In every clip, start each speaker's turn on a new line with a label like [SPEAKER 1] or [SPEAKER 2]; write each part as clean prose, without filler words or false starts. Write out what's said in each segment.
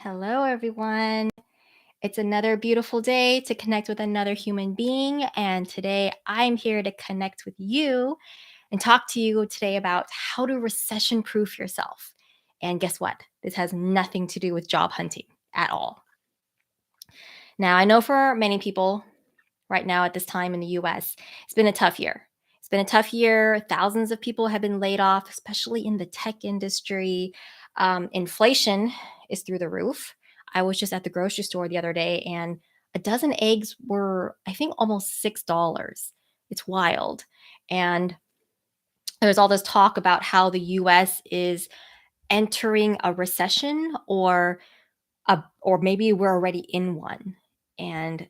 [SPEAKER 1] Hello, everyone. It's another beautiful day to connect with another human being. And today I'm here to connect with you and talk to you today about how to recession proof yourself. And guess what? This has nothing to do with job hunting at all. Now, I know for many people right now at this time in the US, it's been a tough year. It's been a tough year. Thousands of people have been laid off, especially in the tech industry. Inflation is through the roof. I was just at the grocery store the other day and a dozen eggs were, I think, almost $6. It's wild. And there's all this talk about how the US is entering a recession or maybe we're already in one. And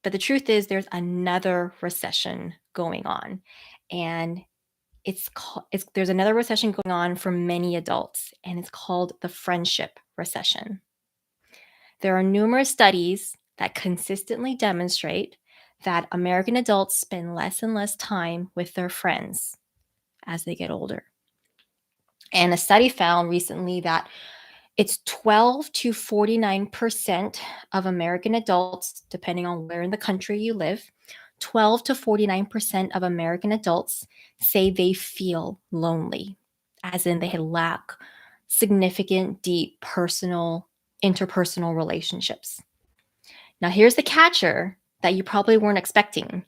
[SPEAKER 1] but the truth is there's another recession going on. And there's another recession going on for many adults, and it's called the friendship recession. There are numerous studies that consistently demonstrate that American adults spend less and less time with their friends as they get older. And a study found recently that it's 12 to 49% of American adults, depending on where in the country you live, 12 to 49% of American adults say they feel lonely, as in they lack significant, deep, interpersonal relationships. Now, here's the catcher that you probably weren't expecting.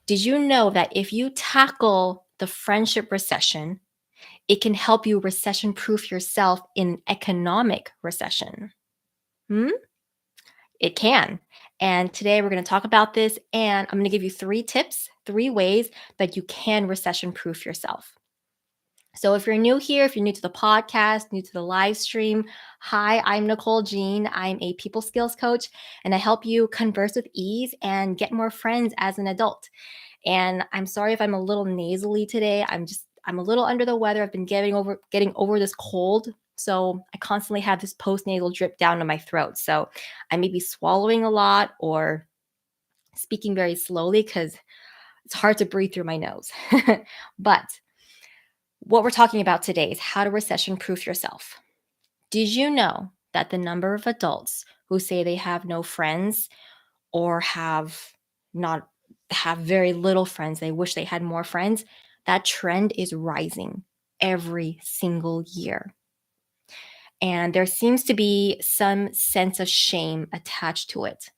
[SPEAKER 1] Did you know that if you tackle the friendship recession, it can help you recession proof yourself in economic recession? Hmm? It can. And today we're going to talk about this, and I'm going to give you 3 tips, 3 ways that you can recession proof yourself. So if you're new here, if you're new to the podcast, new to the live stream, hi, I'm Nicole Jean. I'm a people skills coach, and I help you converse with ease and get more friends as an adult. And I'm sorry if I'm a little nasally today. I'm a little under the weather. I've been getting over this cold. So I constantly have this postnasal drip down to my throat. So I may be swallowing a lot or speaking very slowly because it's hard to breathe through my nose. But what we're talking about today is how to recession proof yourself. Did you know that the number of adults who say they have no friends or not have very little friends, they wish they had more friends, that trend is rising every single year. And there seems to be some sense of shame attached to it,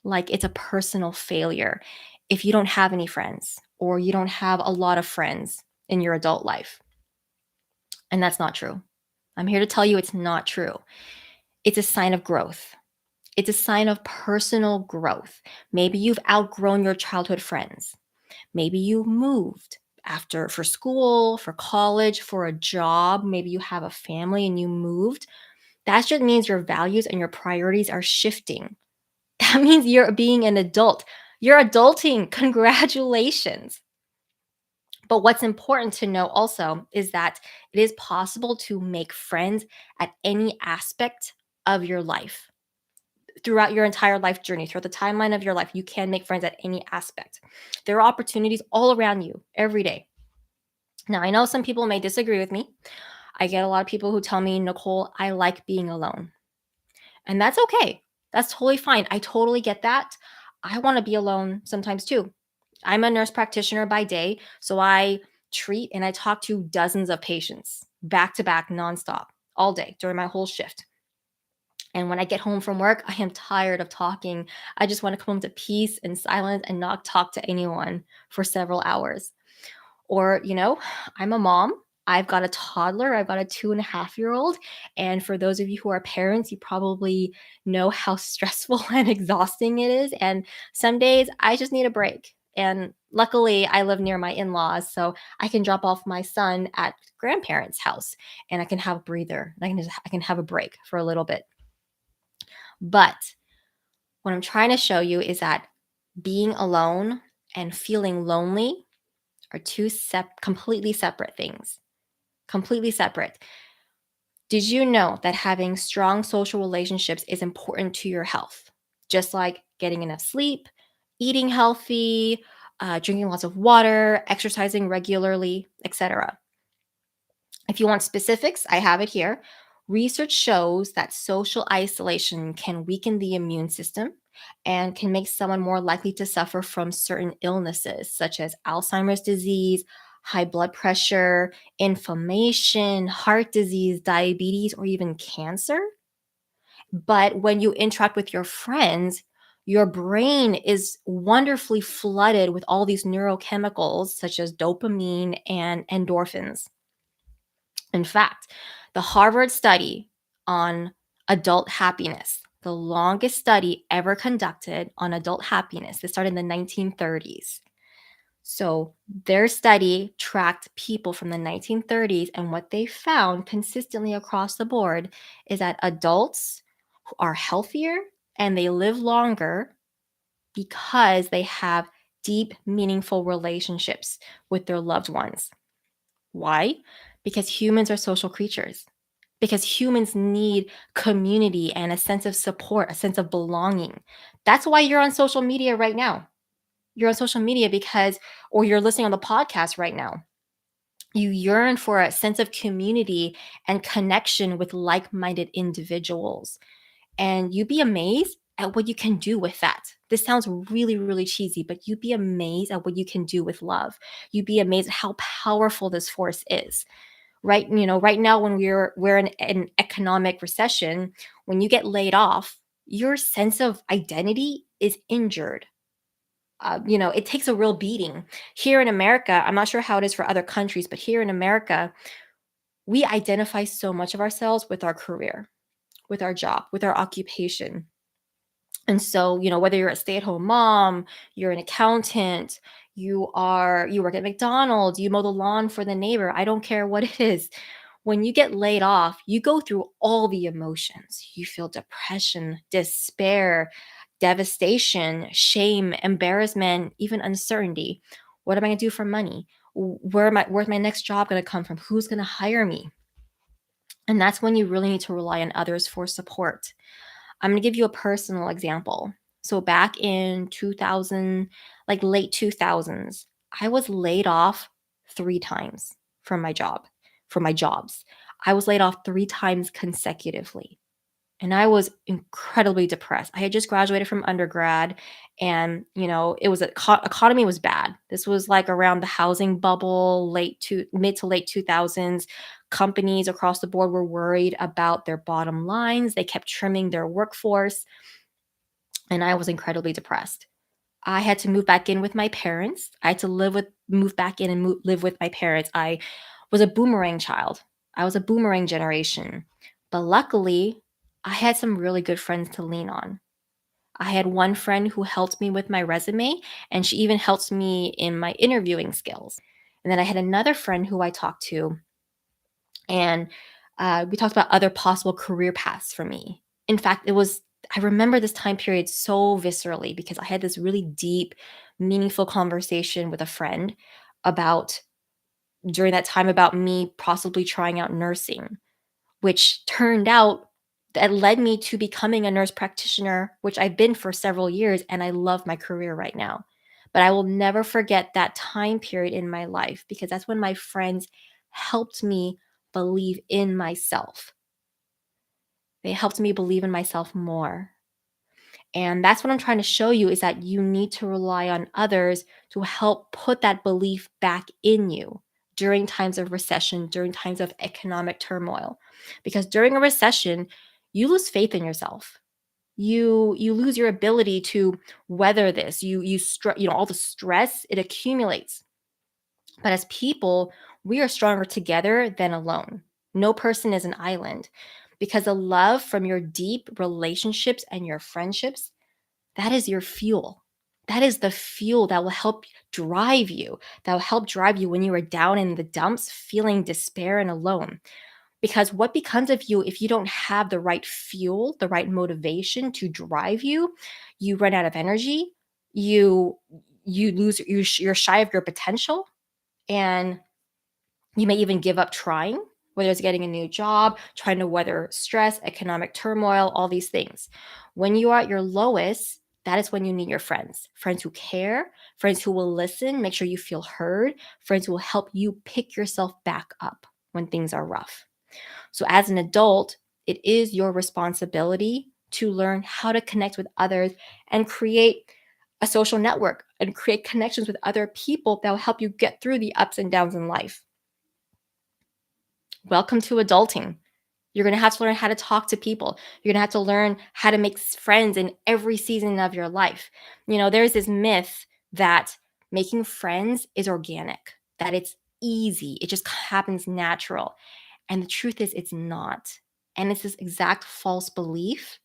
[SPEAKER 1] like it's a personal failure if you don't have any friends or you don't have a lot of friends in your adult life. And that's not true. I'm here to tell you it's not true. It's a sign of growth. It's a sign of personal growth. Maybe you've outgrown your childhood friends. Maybe you moved for school, for college, for a job. Maybe you have a family and you moved. That just means your values and your priorities are shifting. That means you're being an adult. You're adulting. Congratulations. But what's important to know also is that it is possible to make friends at any aspect of your life. Throughout your entire life journey, throughout the timeline of your life, you can make friends at any aspect. There are opportunities all around you every day. Now, I know some people may disagree with me. I get a lot of people who tell me, Nicole, I like being alone. And that's okay. That's totally fine. I totally get that. I want to be alone sometimes too. I'm a nurse practitioner by day, so I treat and I talk to dozens of patients back to back, nonstop, all day during my whole shift. And when I get home from work, I am tired of talking. I just want to come home to peace and silence and not talk to anyone for several hours. Or, I'm a mom. I've got a toddler. I've got a 2.5-year-old. And for those of you who are parents, you probably know how stressful and exhausting it is. And some days I just need a break. And luckily, I live near my in-laws, so I can drop off my son at grandparents' house and I can have a breather. I can have a break for a little bit. But what I'm trying to show you is that being alone and feeling lonely are two completely separate things. Completely separate. Did you know that having strong social relationships is important to your health? Just like getting enough sleep, eating healthy, drinking lots of water, exercising regularly, etc. If you want specifics, I have it here. Research shows that social isolation can weaken the immune system and can make someone more likely to suffer from certain illnesses such as Alzheimer's disease, high blood pressure, inflammation, heart disease, diabetes, or even cancer. But when you interact with your friends, your brain is wonderfully flooded with all these neurochemicals such as dopamine and endorphins. In fact, the Harvard study on adult happiness, the longest study ever conducted on adult happiness, this started in the 1930s. So, their study tracked people from the 1930s, and what they found consistently across the board is that adults are healthier and they live longer because they have deep, meaningful relationships with their loved ones. Why? Because humans are social creatures. Because humans need community and a sense of support, a sense of belonging. That's why you're on social media right now. You're on social media because, or you're listening on the podcast right now. You yearn for a sense of community and connection with like minded individuals. And you'd be amazed at what you can do with that. This sounds really, really cheesy, but you'd be amazed at what you can do with love. You'd be amazed at how powerful this force is. Right, right now when we're in an economic recession, when you get laid off, your sense of identity is injured. It takes a real beating. Here in America, I'm not sure how it is for other countries, but here in America, we identify so much of ourselves with our career, with our job, with our occupation. And so, whether you're a stay-at-home mom, you're an accountant, you work at McDonald's, you mow the lawn for the neighbor, I don't care what it is. When you get laid off, you go through all the emotions. You feel depression, despair, devastation, shame, embarrassment, even uncertainty. What am I going to do for money? Where's my next job going to come from? Who's going to hire me? And that's when you really need to rely on others for support. I'm going to give you a personal example. So back in 2000, like late 2000s, I was laid off 3 times from my jobs. I was laid off 3 times consecutively. And I was incredibly depressed. I had just graduated from undergrad and, it was economy was bad. This was like around the housing bubble, mid to late 2000s. Companies across the board were worried about their bottom lines. They kept trimming their workforce, and I was incredibly depressed. I had to move back in with my parents. I had to move back in and live with my parents. I was a boomerang child. I was a boomerang generation. But luckily, I had some really good friends to lean on. I had one friend who helped me with my resume, and she even helped me in my interviewing skills. And then I had another friend who I talked to, and we talked about other possible career paths for me. In fact, I remember this time period so viscerally because I had this really deep, meaningful conversation with a friend about during that time about me possibly trying out nursing, which turned out that led me to becoming a nurse practitioner, which I've been for several years, and I love my career right now. But I will never forget that time period in my life because that's when my friends helped me believe in myself. They helped me believe in myself more. And that's what I'm trying to show you is that you need to rely on others to help put that belief back in you during times of recession, during times of economic turmoil. Because during a recession, you lose faith in yourself. You lose your ability to weather this. All the stress, it accumulates. But as people, we are stronger together than alone. No person is an island because the love from your deep relationships and your friendships, that is your fuel. That is the fuel that will help drive you, that will help drive you when you are down in the dumps, feeling despair and alone. Because what becomes of you if you don't have the right fuel, the right motivation to drive you? You run out of energy, you you're shy of your potential, and you may even give up trying, whether it's getting a new job, trying to weather stress, economic turmoil, all these things. When you are at your lowest, that is when you need your friends who care, friends who will listen, make sure you feel heard, friends who will help you pick yourself back up when things are rough. So, as an adult, it is your responsibility to learn how to connect with others and create a social network and create connections with other people that will help you get through the ups and downs in life. Welcome to adulting. You're going to have to learn how to talk to people. You're going to have to learn how to make friends in every season of your life. There's this myth that making friends is organic, that it's easy, it just happens natural. And the truth is, it's not. And it's this exact false belief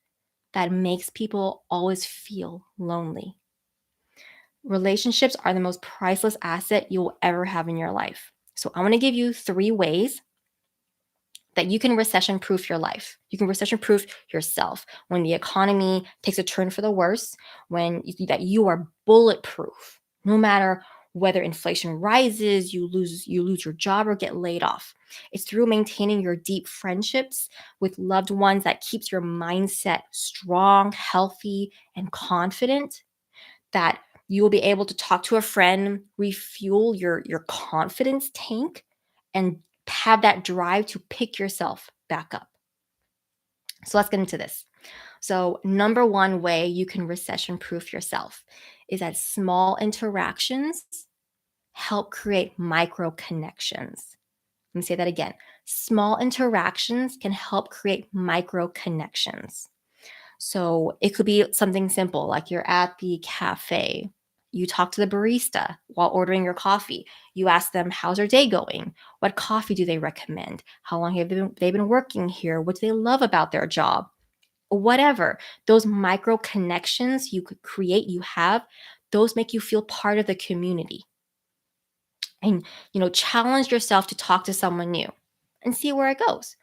[SPEAKER 1] that makes people always feel lonely. Relationships are the most priceless asset you will ever have in your life. So I want to give you 3 ways that you can recession proof your life. You can recession proof yourself when the economy takes a turn for the worse, that you are bulletproof, no matter whether inflation rises, you lose your job or get laid off. It's through maintaining your deep friendships with loved ones that keeps your mindset strong, healthy, and confident that you will be able to talk to a friend, refuel your confidence tank, and have that drive to pick yourself back up. So let's get into this. So, number one way you can recession proof yourself is that small interactions help create micro connections. Let me say that again. Small interactions can help create micro connections. So it could be something simple like you're at the cafe. You talk to the barista while ordering your coffee. You ask them, how's their day going? What coffee do they recommend? How long have they been working here? What do they love about their job? Whatever. Those micro connections you could create, you have, those make you feel part of the community. And, challenge yourself to talk to someone new and see where it goes.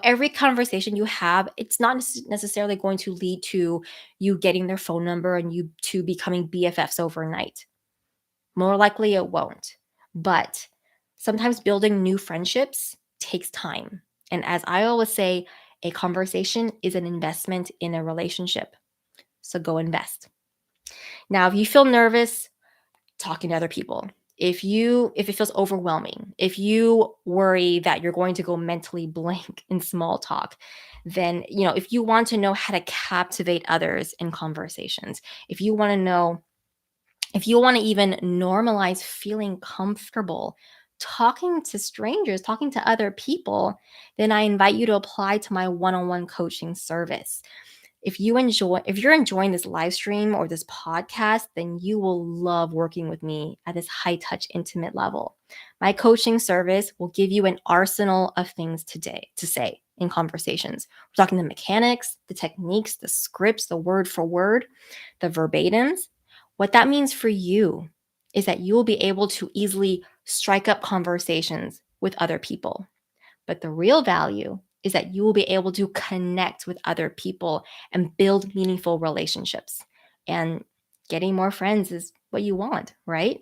[SPEAKER 1] Every conversation you have, it's not necessarily going to lead to you getting their phone number and you two becoming BFFs overnight. More likely it won't. But sometimes building new friendships takes time. And as I always say, a conversation is an investment in a relationship. So go invest. Now, if you feel nervous talking to other people, if it feels overwhelming, if you worry that you're going to go mentally blank in small talk, then if you want to know how to captivate others in conversations, if you want to even normalize feeling comfortable talking to strangers, talking to other people, then I invite you to apply to my one-on-one coaching service. If you're enjoying this live stream or this podcast, then you will love working with me at this high touch, intimate level. My coaching service will give you an arsenal of things to say in conversations. We're talking the mechanics, the techniques, the scripts, the word for word, the verbatims. What that means for you is that you will be able to easily strike up conversations with other people. But the real value is that you will be able to connect with other people and build meaningful relationships. And getting more friends is what you want, right?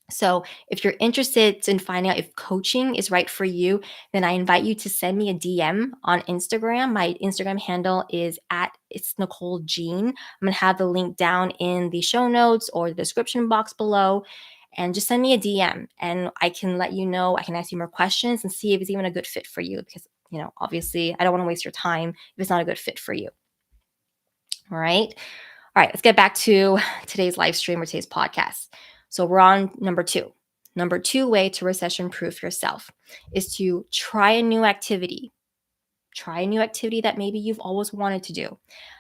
[SPEAKER 1] So, if you're interested in finding out if coaching is right for you, then I invite you to send me a DM on Instagram. My Instagram handle is at it's Nicole Jean. I'm gonna have the link down in the show notes or the description box below. And just send me a DM and I can let you know, I can ask you more questions and see if it's even a good fit for you. Because, obviously I don't want to waste your time if it's not a good fit for you. All right. All right, let's get back to today's live stream or today's podcast. So we're on number 2. Number 2 way to recession proof yourself is to try a new activity. Try a new activity that maybe you've always wanted to do.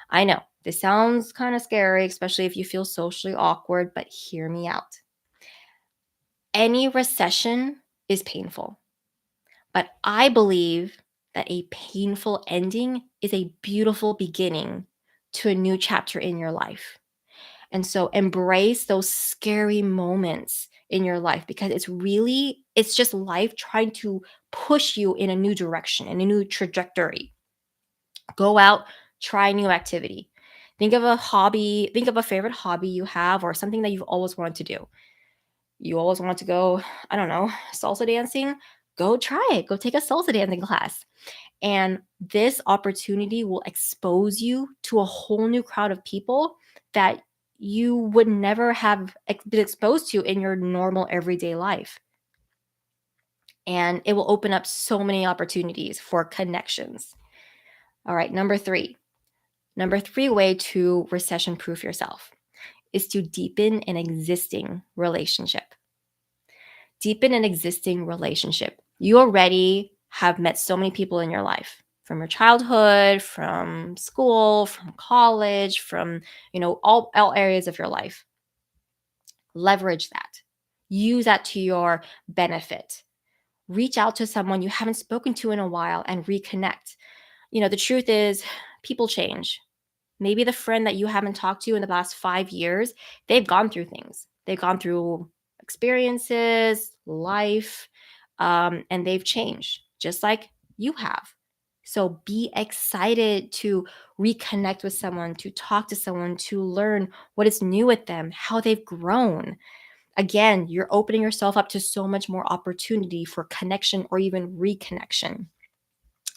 [SPEAKER 1] I know this sounds kind of scary, especially if you feel socially awkward, but hear me out. Any recession is painful, but I believe that a painful ending is a beautiful beginning to a new chapter in your life. And so embrace those scary moments in your life because it's just life trying to push you in a new direction, in a new trajectory. Go out, try a new activity. Think of a favorite hobby you have or something that you've always wanted to do. You always want to go, I don't know, salsa dancing? Go try it. Go take a salsa dancing class. And this opportunity will expose you to a whole new crowd of people that you would never have been exposed to in your normal everyday life. and it will open up so many opportunities for connections. All right, number three. Number three way to recession proof yourself is to deepen an existing relationship. Deepen an existing relationship. You already have met so many people in your life from your childhood, from school, from college, from, all areas of your life. Leverage that. Use that to your benefit. Reach out to someone you haven't spoken to in a while and reconnect. The truth is, people change. Maybe the friend that you haven't talked to in the last 5 years, they've gone through things. They've gone through experiences, life, and they've changed just like you have. So be excited to reconnect with someone, to talk to someone, to learn what is new with them, how they've grown. Again, you're opening yourself up to so much more opportunity for connection or even reconnection.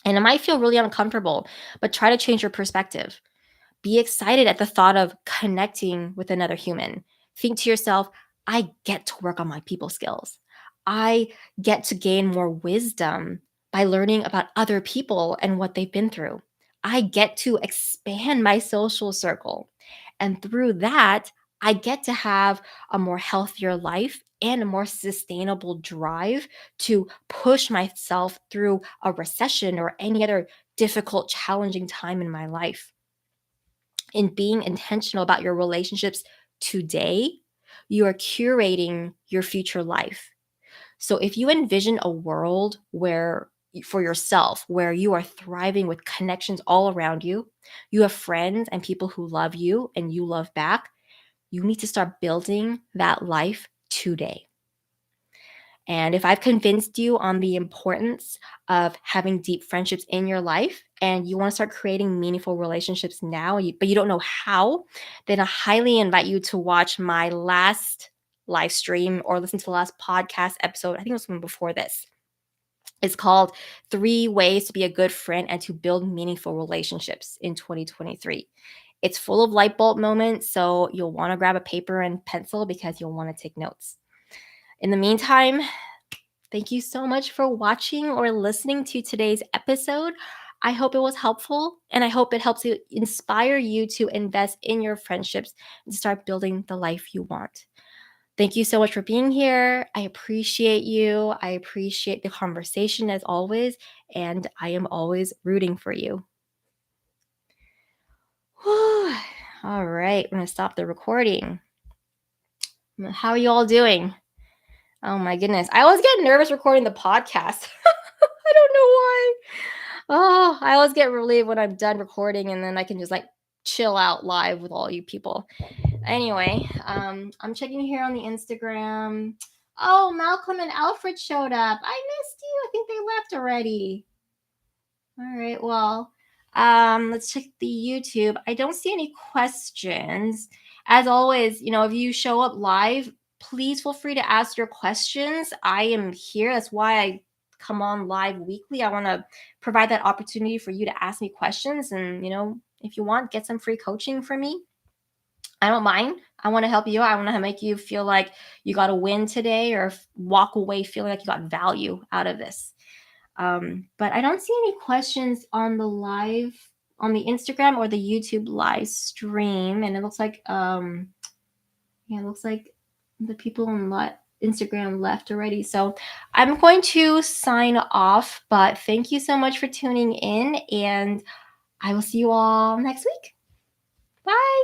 [SPEAKER 1] And it might feel really uncomfortable, but try to change your perspective. Be excited at the thought of connecting with another human. Think to yourself, I get to work on my people skills. I get to gain more wisdom by learning about other people and what they've been through. I get to expand my social circle. And through that, I get to have a more healthier life and a more sustainable drive to push myself through a recession or any other difficult, challenging time in my life. In being intentional about your relationships today, you are curating your future life. So if you envision a world where for yourself where you are thriving with connections all around you, you have friends and people who love you and you love back, you need to start building that life today. And if I've convinced you on the importance of having deep friendships in your life and you want to start creating meaningful relationships now, but you don't know how, then I highly invite you to watch my last live stream or listen to the last podcast episode. I think it was one before this. It's called 3 Ways to Be a Good Friend and to Build Meaningful Relationships in 2023. It's full of light bulb moments, so you'll want to grab a paper and pencil because you'll want to take notes. In the meantime, thank you so much for watching or listening to today's episode. I hope it was helpful, and I hope it helps you inspire you to invest in your friendships and start building the life you want. Thank you so much for being here. I appreciate you. I appreciate the conversation as always, and I am always rooting for you. Whew. All right, I'm going to stop the recording. How are you all doing? Oh my goodness. I always get nervous recording the podcast. I don't know why. Oh, I always get relieved when I'm done recording and then I can just chill out live with all you people. Anyway, I'm checking here on the Instagram. Oh, Malcolm and Alfred showed up. I missed you. I think they left already. All right, well, let's check the YouTube. I don't see any questions. As always, if you show up live, please feel free to ask your questions. I am here. That's why I come on live weekly. I want to provide that opportunity for you to ask me questions. And, if you want, get some free coaching from me. I don't mind. I want to help you. I want to make you feel like you got a win today or walk away feeling like you got value out of this. But I don't see any questions on the Instagram or the YouTube live stream. And it looks like, the people on Instagram left already. So I'm going to sign off, but thank you so much for tuning in, and I will see you all next week. Bye.